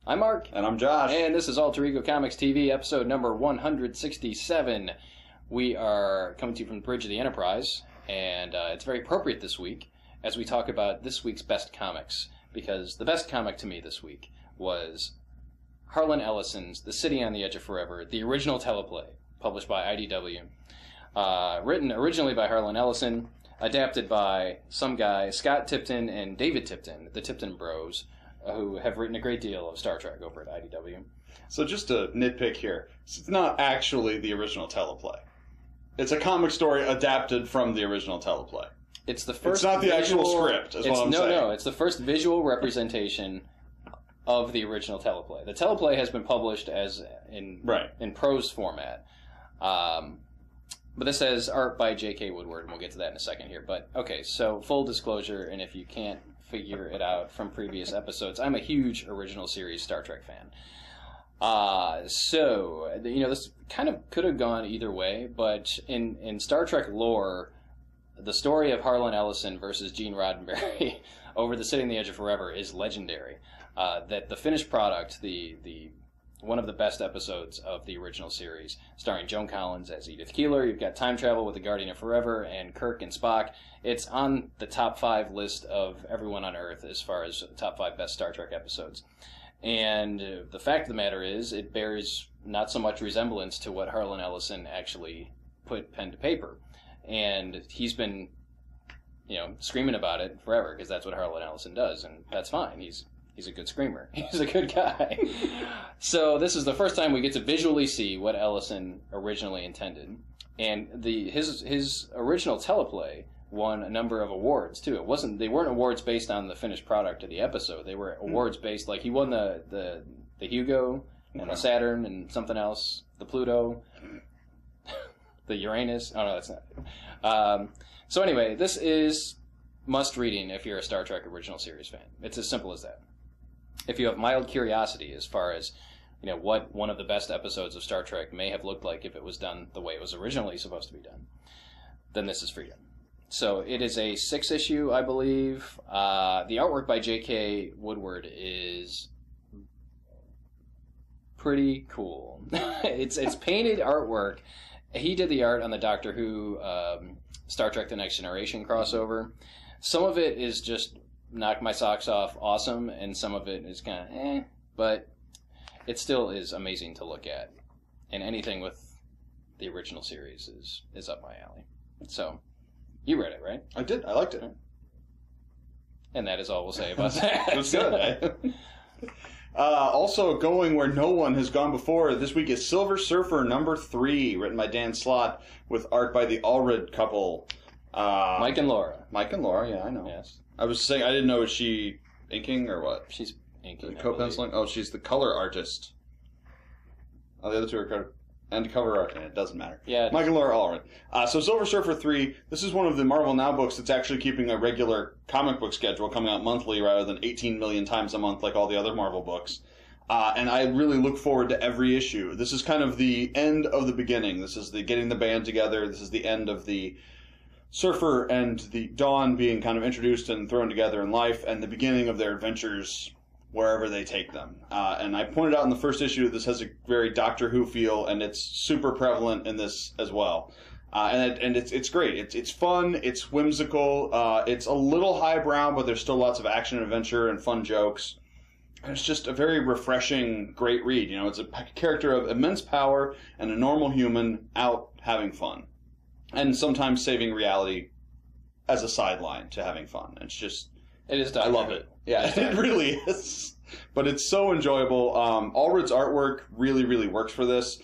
I'm Mark. And I'm Josh. And this is Alter Ego Comics TV, episode number 167. We are coming to you from the Bridge of the Enterprise, and it's very appropriate this week as we talk about this week's best comics, because the best comic to me this week was Harlan Ellison's The City on the Edge of Forever, the original teleplay, published by IDW. Written originally by Harlan Ellison, adapted by some guy, Scott Tipton and David Tipton, the Tipton Bros, who have written a great deal of Star Trek over at IDW. So just a nitpick here. It's not actually the original teleplay. It's a comic story adapted from the original teleplay. It's the first. It's not the visual, actual script, is what I'm saying. No, it's the first visual representation of the original teleplay. The teleplay has been published as in prose format. But this has art by J.K. Woodward, and we'll get to that in a second here. But, okay, so full disclosure, and if you can't figure it out from previous episodes, I'm a huge original series Star Trek fan. So, this kind of could have gone either way, but in Star Trek lore, the story of Harlan Ellison versus Gene Roddenberry over The City on the Edge of Forever is legendary. That the finished product, the one of the best episodes of the original series, starring Joan Collins as Edith Keeler. You've got time travel with the Guardian of Forever and Kirk and Spock. It's on the top 5 list of everyone on Earth as far as top 5 best Star Trek episodes. And the fact of the matter is, it bears not so much resemblance to what Harlan Ellison actually put pen to paper. And he's been, screaming about it forever, because that's what Harlan Ellison does, and that's fine. He's a good screamer. He's a good guy. So this is the first time we get to visually see what Ellison originally intended. And his original teleplay won a number of awards too. They weren't awards based on the finished product of the episode. They were awards based, like he won the Hugo and the Saturn and something else, the Pluto, the Uranus. Oh no, that's not. So anyway, this is must reading if you're a Star Trek original series fan. It's as simple as that. If you have mild curiosity as far as, what one of the best episodes of Star Trek may have looked like if it was done the way it was originally supposed to be done, then this is for you. So it is a 6-issue, I believe. The artwork by J.K. Woodward is pretty cool. It's painted artwork. He did the art on the Doctor Who Star Trek The Next Generation crossover. Some of it is just knock my socks off awesome, and some of it is kind of but it still is amazing to look at. And anything with the original series is up my alley. So, you read it, right? I did. I liked it. And that is all we'll say about that. It was good. Also, going where no one has gone before, this week is Sliver Surfer number 3, written by Dan Slott, with art by the Allred couple. Mike and Laura. Mike and Laura, yeah, I know. Yes. I was saying, I didn't know, is she inking or what? She's inking. Co-penciling? Oh, she's the color artist. Oh, the other two are and cover art. It doesn't matter. Yeah. Mike and Laura Allred. So Silver Surfer 3, this is one of the Marvel Now books that's actually keeping a regular comic book schedule, coming out monthly rather than 18 million times a month like all the other Marvel books. And I really look forward to every issue. This is kind of the end of the beginning. This is the getting the band together. This is the end of the Surfer and the Dawn being kind of introduced and thrown together in life, and the beginning of their adventures wherever they take them. And I pointed out in the first issue this has a very Doctor Who feel, and it's super prevalent in this as well. And it's great. It's fun. It's whimsical. It's a little highbrow, but there's still lots of action and adventure and fun jokes. And it's just a very refreshing, great read. It's a character of immense power and a normal human out having fun. And sometimes saving reality as a sideline to having fun. It's just... It is Doctor I love Who. it. Yeah, it really is. But it's so enjoyable. Allred's artwork really, really works for this.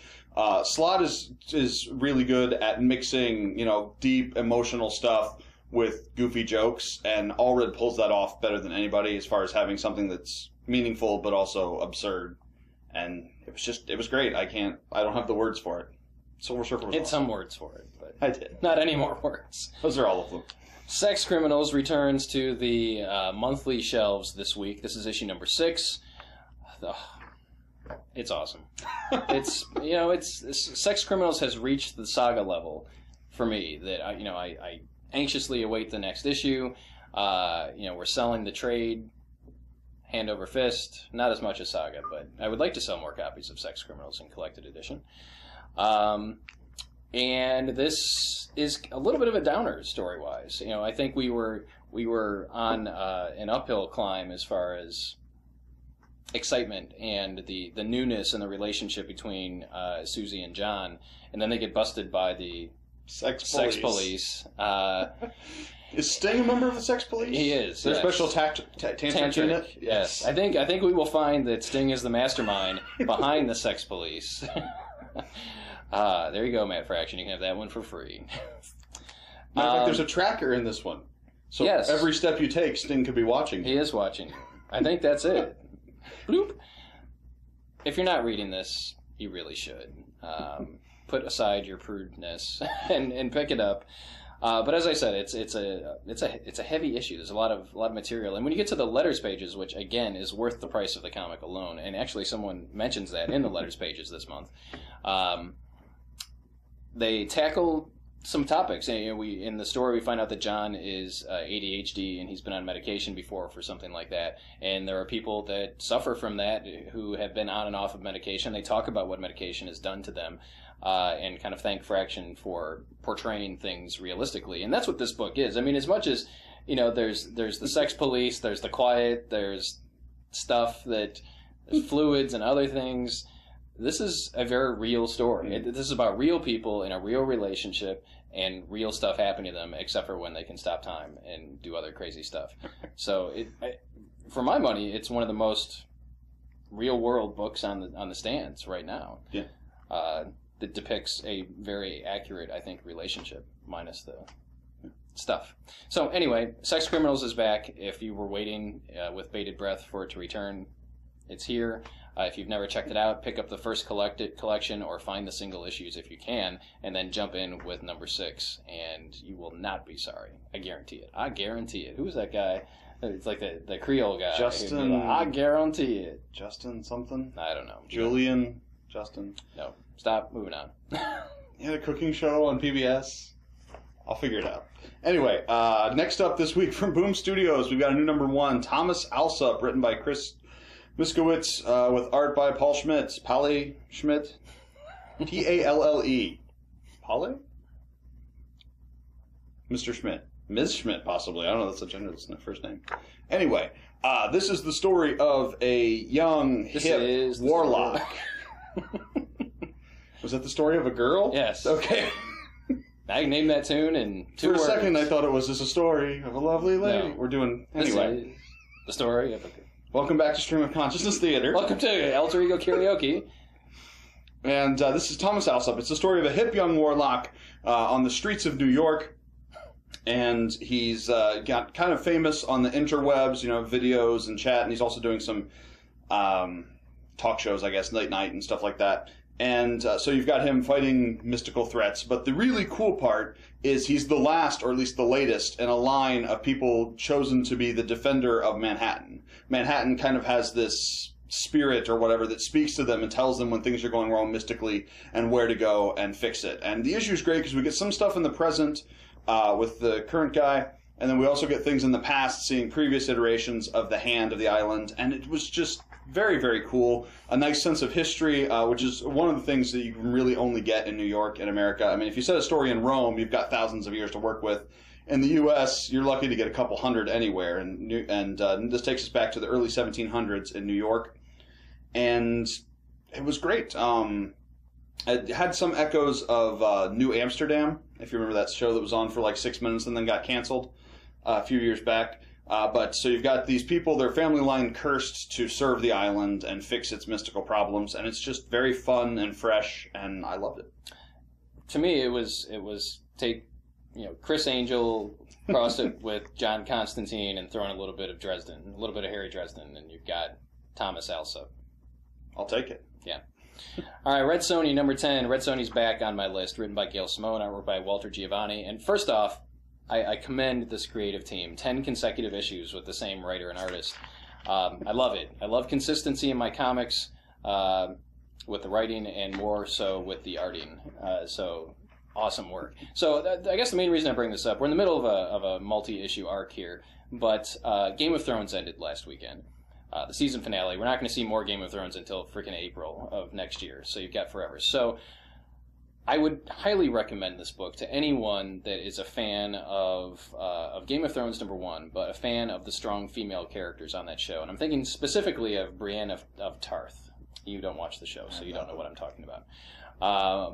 Slott is really good at mixing, deep emotional stuff with goofy jokes, and Allred pulls that off better than anybody as far as having something that's meaningful but also absurd. And it was great. I don't have the words for it. Silver Surfer was It's awesome. some words for it, but I did. Not any more words. Those are all of them. Sex Criminals returns to the monthly shelves this week. This is issue number 6. It's awesome. Sex Criminals has reached the saga level for me that I anxiously await the next issue. We're selling the trade hand over fist. Not as much as Saga, but I would like to sell more copies of Sex Criminals in collected edition. And this is a little bit of a downer story-wise. You know, I think we were on an uphill climb as far as excitement and the newness and the relationship between Susie and John, and then they get busted by the Sex police. Is Sting a member of the Sex Police? He is. Their yes. special tantric unit? Yes. I think we will find that Sting is the mastermind behind the Sex Police. There you go, Matt Fraction. You can have that one for free. Matter of fact, there's a tracker in this one. So yes. Every step you take, Sting could be watching. He is watching. I think that's it. Bloop. If you're not reading this, you really should. Put aside your prudeness and pick it up. But as I said, it's a heavy issue. There's a lot of material, and when you get to the letters pages, which again is worth the price of the comic alone, and actually someone mentions that in the letters pages this month, they tackle some topics. And, you know, in the story we find out that John is ADHD and he's been on medication before for something like that, and there are people that suffer from that who have been on and off of medication. They talk about what medication has done to them. And kind of thank Fraction for portraying things realistically. And that's what this book is. I mean, as much as, you know, there's the Sex Police, there's the Quiet, there's stuff there's fluids and other things. This is a very real story. This is about real people in a real relationship and real stuff happening to them, except for when they can stop time and do other crazy stuff. So, for my money, it's one of the most real-world books on the stands right now. Yeah. That depicts a very accurate, I think, relationship, minus the stuff. So anyway, Sex Criminals is back. If you were waiting with bated breath for it to return, it's here. If you've never checked it out, pick up the first collection or find the single issues if you can, and then jump in with number 6, and you will not be sorry. I guarantee it. I guarantee it. Who's that guy? It's like the Creole guy. Justin. I guarantee it. Justin something? I don't know. Julian. Justin. No. Stop. Moving on. He had a cooking show on PBS. I'll figure it out. Anyway, next up this week from Boom Studios, we've got a new number 1, Thomas Alsop, written by Chris Miskowitz, with art by Paul Schmidt. Palle Schmidt? Palle. Palle? Mr. Schmidt. Ms. Schmidt, possibly. I don't know. That's a genderless first name. Anyway, this is the story of a young, hip warlock. Was that the story of a girl? Yes. Okay. I can name that tune in 2 words. For a second, I thought it was just a story of a lovely lady. No. We're doing... Anyway. The story of a... Welcome back to Stream of Consciousness Theater. Welcome to Alter Ego Karaoke. And this is Thomas Alsop. It's the story of a hip young warlock on the streets of New York. And he's got kind of famous on the interwebs, you know, videos and chat. And he's also doing some talk shows, I guess, late night and stuff like that. And so you've got him fighting mystical threats. But the really cool part is he's the last, or at least the latest, in a line of people chosen to be the defender of Manhattan. Manhattan kind of has this spirit or whatever that speaks to them and tells them when things are going wrong mystically and where to go and fix it. And the issue is great because we get some stuff in the present with the current guy, and then we also get things in the past, seeing previous iterations of the Hand of the Island. And it was just very, very cool. A nice sense of history, which is one of the things that you can really only get in New York and America. I mean, if you set a story in Rome, you've got thousands of years to work with. In the U.S., you're lucky to get a couple hundred anywhere. And this takes us back to the early 1700s in New York. And it was great. It had some echoes of New Amsterdam, if you remember that show that was on for like 6 minutes and then got canceled a few years back. But so you've got these people, their family line cursed to serve the island and fix its mystical problems, and it's just very fun and fresh, and I loved it. To me, it was take, you know, Chris Angel, cross it with John Constantine, and throw in a little bit of Dresden, a little bit of Harry Dresden, and you've got Thomas Alsop. I'll take it. Yeah. All right, Red Sonja, number 10. Red Sonja's back on my list, written by Gail Simone, artwork by Walter Giovanni. And first off, I commend this creative team. 10 consecutive issues with the same writer and artist. I love it. I love consistency in my comics with the writing and more so with the arting. So awesome work. So I guess the main reason I bring this up, we're in the middle of a multi-issue arc here, but Game of Thrones ended last weekend. the season finale. We're not going to see more Game of Thrones until freaking April of next year, so you've got forever. So I would highly recommend this book to anyone that is a fan of Game of Thrones, number one, but a fan of the strong female characters on that show. And I'm thinking specifically of Brienne of Tarth. You don't watch the show, so you don't know what I'm talking about.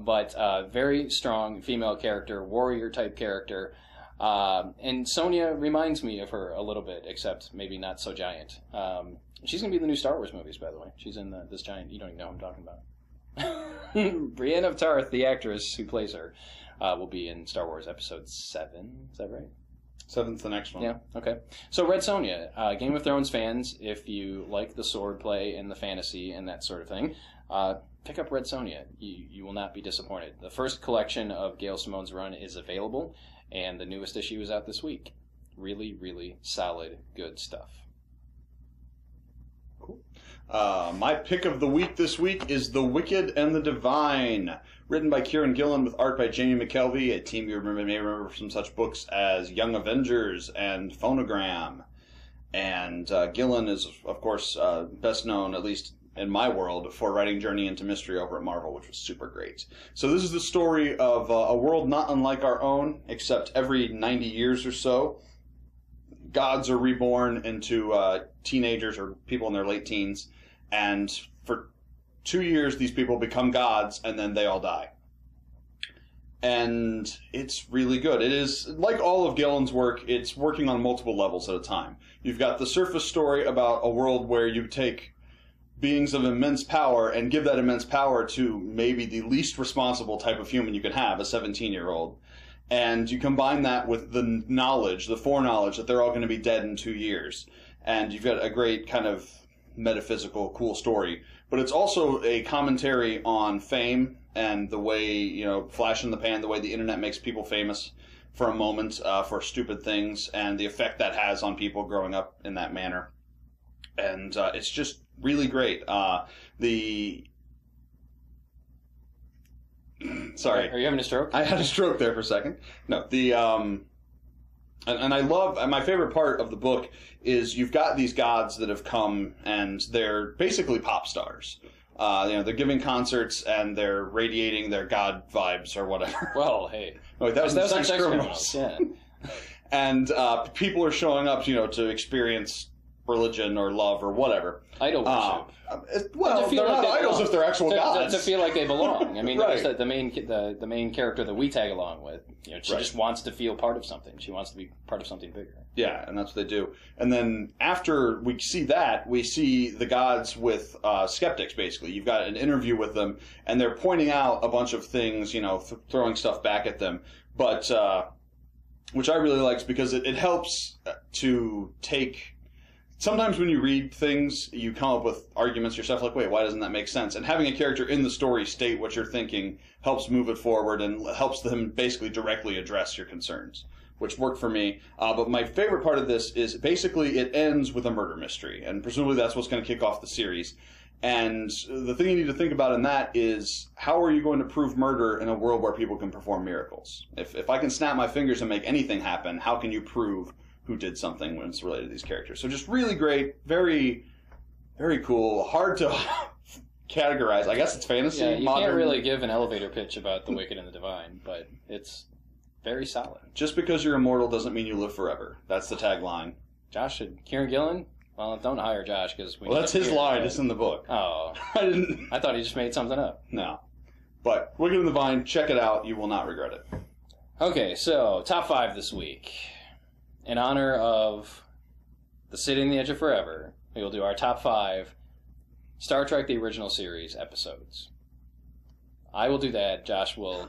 But very strong female character, warrior-type character. And Sonja reminds me of her a little bit, except maybe not so giant. She's going to be in the new Star Wars movies, by the way. She's in this giant... You don't even know what I'm talking about. Brienne of Tarth, the actress who plays her, will be in Star Wars Episode 7. Is that right? 7's the next one. Yeah, okay. So Red Sonja, Game of Thrones fans, if you like the sword play and the fantasy and that sort of thing, pick up Red Sonja. You will not be disappointed. The first collection of Gail Simone's run is available, and the newest issue is out this week. Really, really solid, good stuff. Cool. My pick of the week this week is The Wicked and the Divine, written by Kieran Gillen with art by Jamie McKelvey, a team you may remember from such books as Young Avengers and Phonogram. And Gillen is, of course, best known, at least in my world, for writing Journey into Mystery over at Marvel, which was super great. So this is the story of a world not unlike our own, except every 90 years or so, gods are reborn into teenagers or people in their late teens, and for 2 years these people become gods, and then they all die. And it's really good. It is, like all of Gillen's work, it's working on multiple levels at a time. You've got the surface story about a world where you take beings of immense power and give that immense power to maybe the least responsible type of human you can have, a 17-year-old. And you combine that with the knowledge, the foreknowledge that they're all going to be dead in 2 years. And you've got a great kind of metaphysical, cool story. But it's also a commentary on fame and the way, flash in the pan, the way the internet makes people famous for a moment for stupid things, and the effect that has on people growing up in that manner. And it's just really great. Sorry. Are you having a stroke? I had a stroke there for a second. No, and I love, and my favorite part of the book is you've got these gods that have come, and they're basically pop stars. They're giving concerts and they're radiating their god vibes or whatever. Well, hey. Oh, that was sex criminals. Yeah. And people are showing up, to experience religion or love or whatever. Idol worship. Well, they're not idols if they're actual gods. To feel like they belong. I mean, right. the main character that we tag along with, she just wants to feel part of something. She wants to be part of something bigger. Yeah, and that's what they do. And then after we see that, we see the gods with skeptics, basically. You've got an interview with them, and they're pointing out a bunch of things, throwing stuff back at them. But, which I really liked because it helps to take... Sometimes when you read things, you come up with arguments yourself, like, wait, why doesn't that make sense? And having a character in the story state what you're thinking helps move it forward and helps them basically directly address your concerns, which worked for me. But my favorite part of this is basically it ends with a murder mystery, and presumably that's what's going to kick off the series. And the thing you need to think about in that is, how are you going to prove murder in a world where people can perform miracles? If I can snap my fingers and make anything happen, how can you prove who did something when it's related to these characters? So just really great, very, very cool, hard to categorize. I guess it's fantasy. Yeah, you modern. Can't really give an elevator pitch about The Wicked and the Divine, but it's very solid. Just because you're immortal doesn't mean you live forever. That's the tagline. Josh, Kieran Gillen? Well, don't hire Josh, because well, that's his line. It's in the book. Oh. I thought he just made something up. No. But Wicked and the Divine, check it out. You will not regret it. Okay, so top 5 this week. In honor of the City on the Edge of Forever, we will do our top 5 Star Trek The Original Series episodes. I will do that. Josh will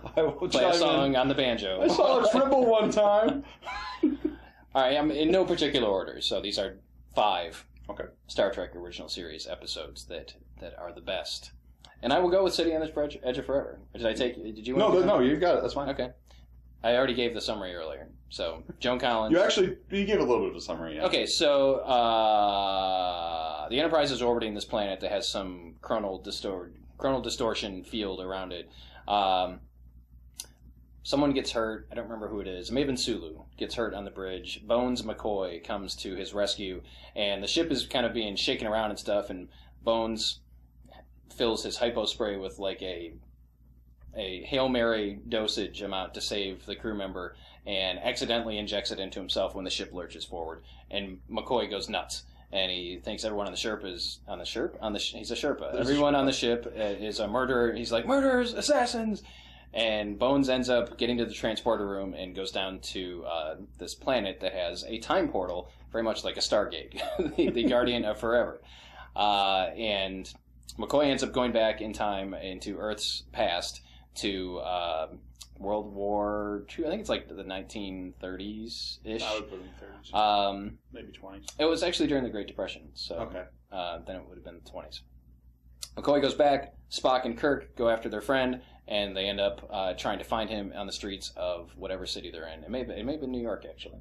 play a song on the banjo. I saw a Tribble one time. All right, I'm in no particular order, so these are 5 okay. Star Trek Original Series episodes that are the best. And I will go with City on the Edge of Forever. Did you? No, you got it. That's fine. Okay. I already gave the summary earlier. So, Joan Collins. You gave a little bit of a summary, yeah. Okay, so the Enterprise is orbiting this planet that has some chronal distortion field around it. someone gets hurt. I don't remember who it is. It may have been Sulu. Gets hurt on the bridge. Bones McCoy comes to his rescue, and the ship is kind of being shaken around and stuff, and Bones fills his hypo spray with like a Hail Mary dosage amount to save the crew member, and accidentally injects it into himself when the ship lurches forward, and McCoy goes nuts. And he thinks everyone on the Sherpa is he's a Sherpa. Everyone on the ship is a murderer. He's like, murderers, assassins. And Bones ends up getting to the transporter room and goes down to this planet that has a time portal, very much like a Stargate, the Guardian of Forever. And McCoy ends up going back in time into Earth's past to World War II. I think it's like the 1930s-ish. I would put it in the 30s. Maybe 20s. It was actually during the Great Depression, so okay. Then it would have been the 20s. McCoy goes back. Spock and Kirk go after their friend, and they end up trying to find him on the streets of whatever city they're in. It may have been New York, actually.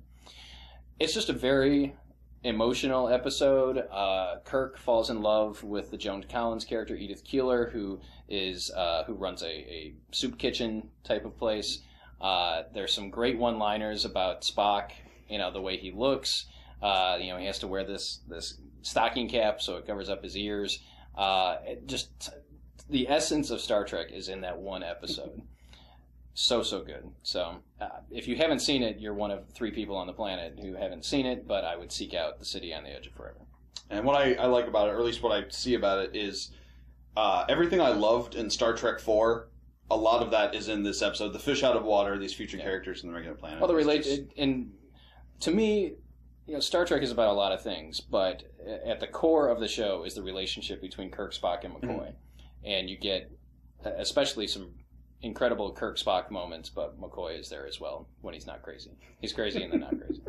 It's just a very emotional episode. Kirk falls in love with the Joan Collins character, Edith Keeler, who runs a soup kitchen type of place. There's some great one-liners about Spock, the way he looks. He has to wear this stocking cap so it covers up his ears. The essence of Star Trek is in that one episode. So good. So, if you haven't seen it, you're one of 3 people on the planet who haven't seen it, but I would seek out The City on the Edge of Forever. And what I like about it, or at least what I see about it, is everything I loved in Star Trek 4, a lot of that is in this episode. The fish out of water, these future characters in the regular planet. Well, to me, Star Trek is about a lot of things, but at the core of the show is the relationship between Kirk, Spock, and McCoy. Mm-hmm. And you get, especially some incredible Kirk Spock moments, but McCoy is there as well when he's not crazy. He's crazy and then not crazy.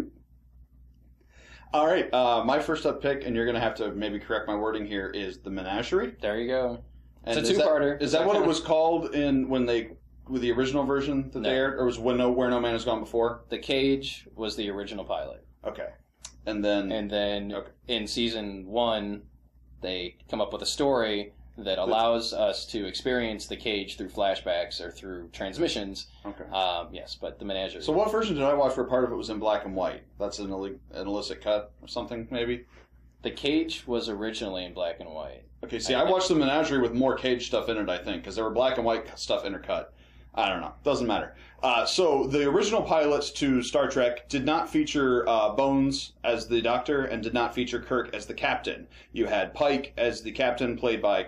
All right, my first up pick, and you're going to have to maybe correct my wording here, is the Menagerie. There you go. And it's a two-parter. Is that what it was called with the original version that they aired, or was Where No Man Has Gone Before? The Cage was the original pilot. Okay, and then in season 1, they come up with a story that allows us to experience the Cage through flashbacks or through transmissions. Okay. Yes, but the Menagerie. So what version did I watch where part of it was in black and white? That's an illicit cut or something, maybe? The Cage was originally in black and white. Okay, see, I watched the Menagerie with more Cage stuff in it, I think, because there were black and white stuff intercut. I don't know. Doesn't matter. So the original pilots to Star Trek did not feature Bones as the Doctor and did not feature Kirk as the Captain. You had Pike as the Captain, played by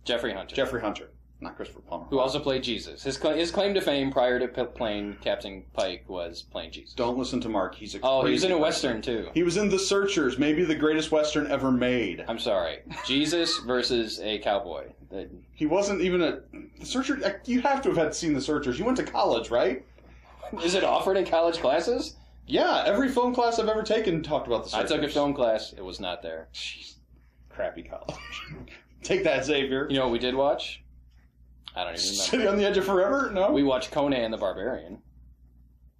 Jeffrey Hunter. Not Christopher Plummer. Who also played Jesus. His claim to fame prior to playing Captain Pike was playing Jesus. Don't listen to Mark. He's a he was in a Western, too. He was in The Searchers, maybe the greatest Western ever made. I'm sorry. Jesus versus a cowboy. He wasn't even The Searcher. You have to have seen The Searchers. You went to college, right? Is it offered in college classes? Yeah, every film class I've ever taken talked about The Searchers. I took a film class. It was not there. Jeez. Crappy college. Take that, Xavier. You know what we did watch? I don't even remember. City on the Edge of Forever? No? We watched Conan the Barbarian.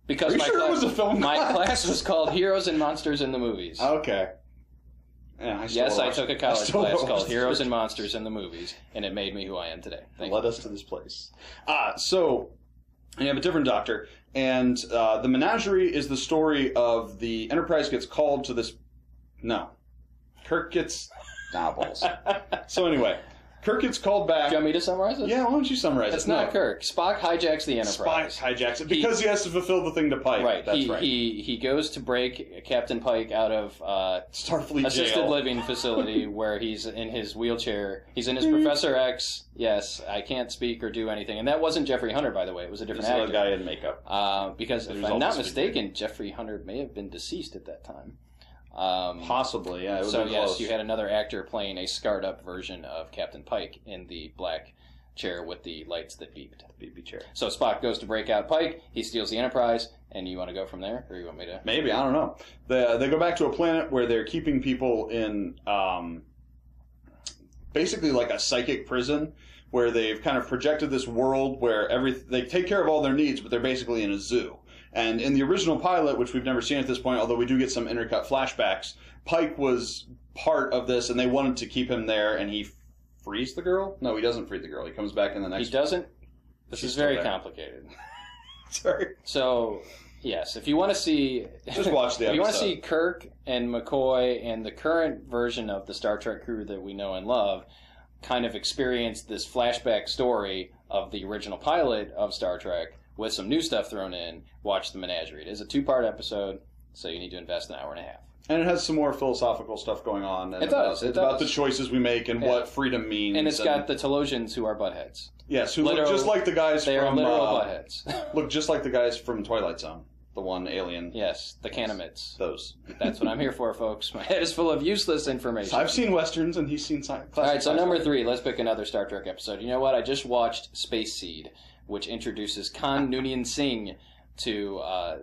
Because Are you sure it was a film my class was called Heroes and Monsters in the Movies. Okay. Yeah, I took a college class called Heroes and Monsters in the Movies, and it made me who I am today. Led us to this place. So, you have a different Doctor, and the Menagerie is the story of the Enterprise gets called to this... No. Kirk gets... balls. So anyway... Kirk gets called back. Do you want me to summarize it? Yeah, why don't you summarize it? It's not Kirk. Spock hijacks the Enterprise. Spock hijacks it because he has to fulfill the thing to Pike. Right. That's right. He goes to break Captain Pike out of Starfleet assisted jail. living facility where he's in his wheelchair. He's in his Professor X. Yes, I can't speak or do anything. And that wasn't Jeffrey Hunter, by the way. It was a different actor. It was a guy in makeup. Because if I'm not mistaken, Jeffrey Hunter may have been deceased at that time. Possibly, yeah. So yes, you had another actor playing a scarred up version of Captain Pike in the black chair with the lights that beeped. Beepy chair. So Spock goes to break out Pike. He steals the Enterprise, and you want to go from there, or you want me to? Maybe, I don't know. They go back to a planet where they're keeping people in basically like a psychic prison, where they've kind of projected this world where they take care of all their needs, but they're basically in a zoo. And in the original pilot, which we've never seen at this point, although we do get some intercut flashbacks, Pike was part of this, and they wanted to keep him there, and he frees the girl? No, he doesn't free the girl. He comes back in the next... He doesn't? This is very complicated. Sorry. So, yes, if you want to see... Just watch the episode. If you want to see Kirk and McCoy and the current version of the Star Trek crew that we know and love kind of experience this flashback story of the original pilot of Star Trek with some new stuff thrown in, watch the Menagerie. It is a 2-part episode, so you need to invest an hour and a half. And it has some more philosophical stuff going on. And it does. It's about the choices we make and what freedom means. And it's got the Telosians who are buttheads. Yes, who look just like the guys they from... They are literal buttheads. Look just like the guys from Twilight Zone. The one alien. Yes, the Canamids. Those. That's what I'm here for, folks. My head is full of useless information. I've seen Westerns and he's seen classic. All right, so number 3, let's pick another Star Trek episode. You know what? I just watched Space Seed, which introduces Khan Noonien Singh to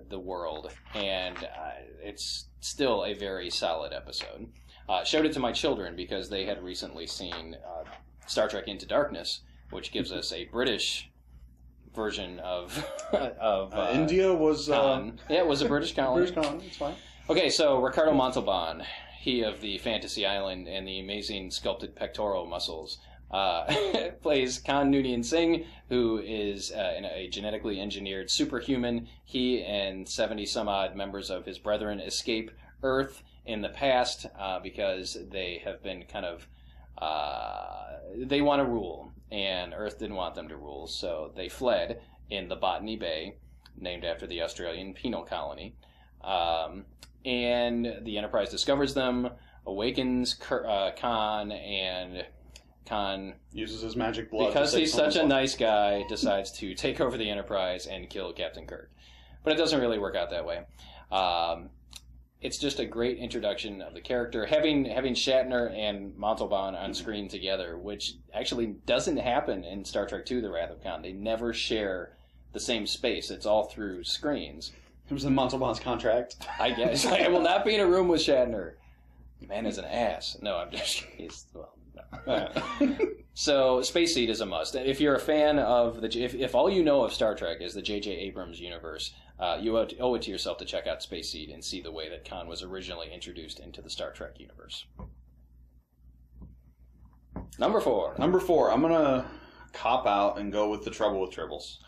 the world, and it's still a very solid episode. Showed it to my children because they had recently seen Star Trek Into Darkness, which gives us a British version of India was Khan. Yeah, it was a British colony. British colony, it's fine. Okay, so Ricardo Montalban, he of the Fantasy Island and the amazing sculpted pectoral muscles, plays Khan Noonien Singh, who is a genetically engineered superhuman. He and 70 some odd members of his brethren escape Earth in the past because they have been kind of they want to rule, and Earth didn't want them to rule, so they fled in the Botany Bay, named after the Australian penal colony. And the Enterprise discovers them, awakens Khan, and Khan uses his magic blood because he's such a nice guy, decides to take over the Enterprise and kill Captain Kirk. But it doesn't really work out that way. It's just a great introduction of the character. Having Shatner and Montalban on screen together, which actually doesn't happen in Star Trek II, The Wrath of Khan. They never share the same space. It's all through screens. It was in Montalban's contract. I guess. I will not be in a room with Shatner. The man is an ass. No, I'm just... no. So, Space Seed is a must. If you're a fan of if all you know of Star Trek is the J.J. Abrams universe, you owe it to yourself to check out Space Seed and see the way that Khan was originally introduced into the Star Trek universe. Number 4. Number 4. I'm gonna cop out and go with The Trouble with Tribbles.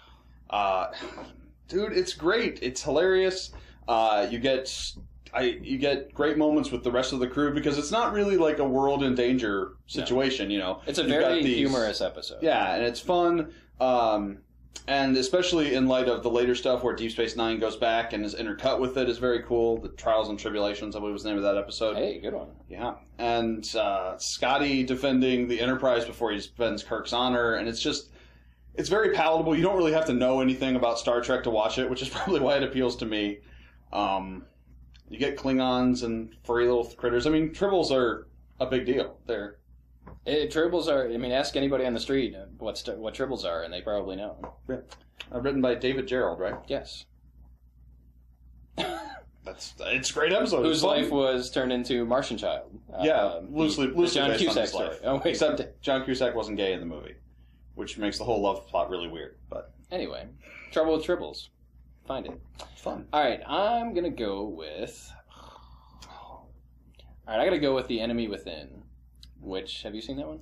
Dude, it's great. It's hilarious. You get great moments with the rest of the crew because it's not really like a world in danger situation, you know. It's a very humorous episode. Yeah, and it's fun. And especially in light of the later stuff where Deep Space Nine goes back and is intercut with it is very cool. The Trials and Tribulations, I believe was the name of that episode. Hey, good one. Yeah. And Scotty defending the Enterprise before he defends Kirk's honor. And it's very palatable. You don't really have to know anything about Star Trek to watch it, which is probably why it appeals to me. You get Klingons and furry little critters. I mean, Tribbles are a big deal. Tribbles are... I mean, ask anybody on the street what Tribbles are, and they probably know. Yeah. Written by David Gerald, right? Yes. It's a great episode. Whose life was turned into Martian Child. Loosely John based Cusack's on his story. life. Oh, wait. Except John Cusack wasn't gay in the movie, which makes the whole love plot really weird. But anyway, Trouble with Tribbles. Find it. Fun. All right, I'm going to go with... All right, I got to go with The Enemy Within, which... Have you seen that one?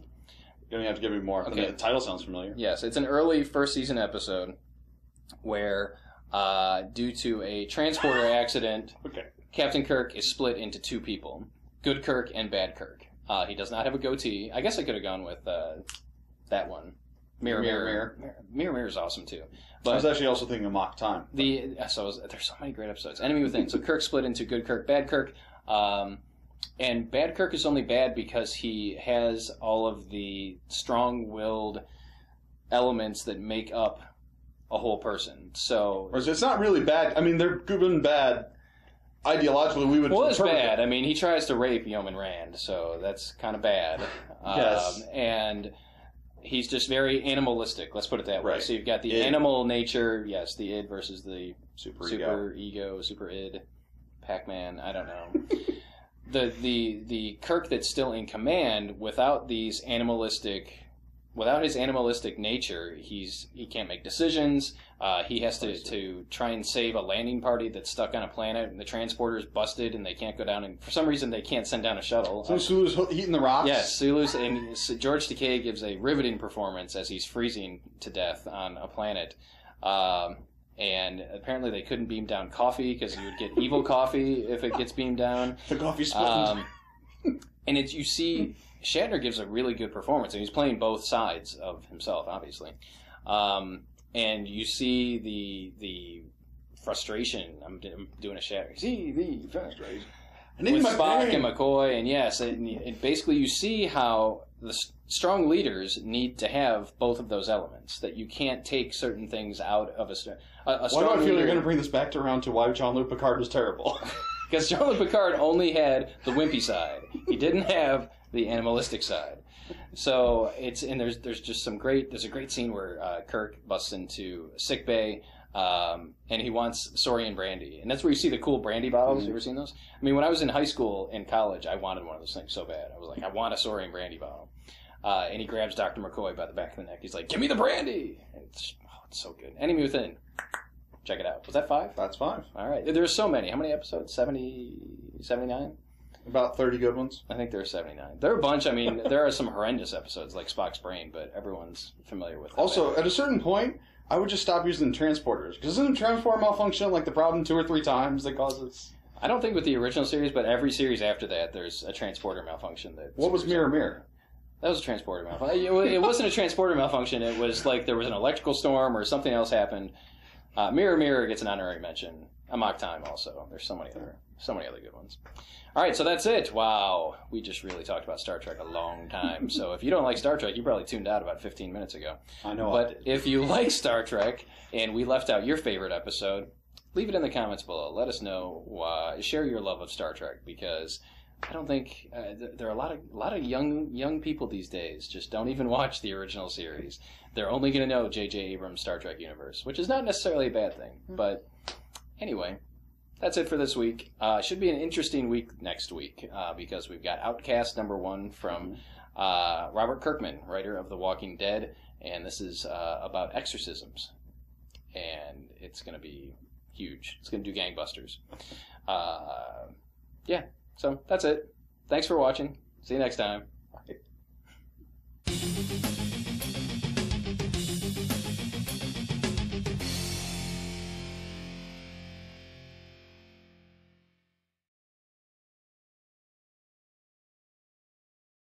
You're going to have to give me more. Okay. The title sounds familiar. Yes, it's an early first season episode where, due to a transporter accident, Captain Kirk is split into 2 people, Good Kirk and Bad Kirk. He does not have a goatee. I guess I could have gone with that one. Mirror Mirror is awesome too. But I was actually also thinking of Mock Time. There's so many great episodes. Enemy Within. So Kirk split into Good Kirk, Bad Kirk. And Bad Kirk is only bad because he has all of the strong-willed elements that make up a whole person. So it's not really bad. I mean, they're good and bad. Ideologically, we would... Well, it's bad. I mean, he tries to rape Yeoman Rand, so that's kind of bad. Yes. And he's just very animalistic, let's put it that way. Right. So you've got the animal nature, yes, the id versus the super id, Pac-Man, I don't know. The Kirk that's still in command, without his animalistic nature, he can't make decisions. He has to try and save a landing party that's stuck on a planet, and the transporter's busted, and they can't go down. And for some reason, they can't send down a shuttle. So Sulu's heating the rocks. Yes, Sulu's, and George Takei gives a riveting performance as he's freezing to death on a planet. And apparently they couldn't beam down coffee because you would get evil coffee if it gets beamed down. The coffee spilled. And you see Shatner gives a really good performance, and he's playing both sides of himself, obviously. And you see the frustration. I'm doing a Shatner. See the frustration. With Spock and McCoy, and yes, and basically you see how the strong leaders need to have both of those elements. That you can't take certain things out of a strong Why do I feel you're going to bring this back around to why Jean-Luc Picard was terrible? Because Jean-Luc Picard only had the wimpy side. He didn't have the animalistic side. So there's just there's a great scene where Kirk busts into sick bay. And he wants Saurian brandy. And that's where you see the cool brandy bottles. You ever seen those? I mean, when I was in high school and college, I wanted one of those things so bad. I was like, I want a Saurian brandy bottle. And he grabs Dr. McCoy by the back of the neck. He's like, give me the brandy! And it's so good. Enemy Within. Check it out. Was that 5? That's 5. All right. There's so many. How many episodes? 70, 79? About 30 good ones. I think there are 79. There are a bunch. I mean, there are some horrendous episodes like Spock's Brain, but everyone's familiar with them. Also, at a certain point, I would just stop using transporters. Because doesn't a transporter malfunction like the problem 2 or 3 times that causes... I don't think with the original series, but every series after that, there's a transporter malfunction. What was Mirror Mirror? That was a transporter malfunction. It wasn't a transporter malfunction. It was like there was an electrical storm or something else happened. Mirror Mirror gets an honorary mention. Amok Time also. There's so many other good ones. All right, so that's it. Wow, we just really talked about Star Trek a long time. So if you don't like Star Trek, you probably tuned out about 15 minutes ago. I know. But if you like Star Trek and we left out your favorite episode, leave it in the comments below. Let us know. Share your love of Star Trek, because I don't think there are a lot of young people these days just don't even watch the original series. They're only going to know J.J. Abrams' Star Trek universe, which is not necessarily a bad thing. But anyway, that's it for this week. Should be an interesting week next week because we've got Outcast #1 from Robert Kirkman, writer of The Walking Dead, and this is about exorcisms, and it's going to be huge. It's going to do gangbusters. Yeah, so that's it. Thanks for watching. See you next time. Bye.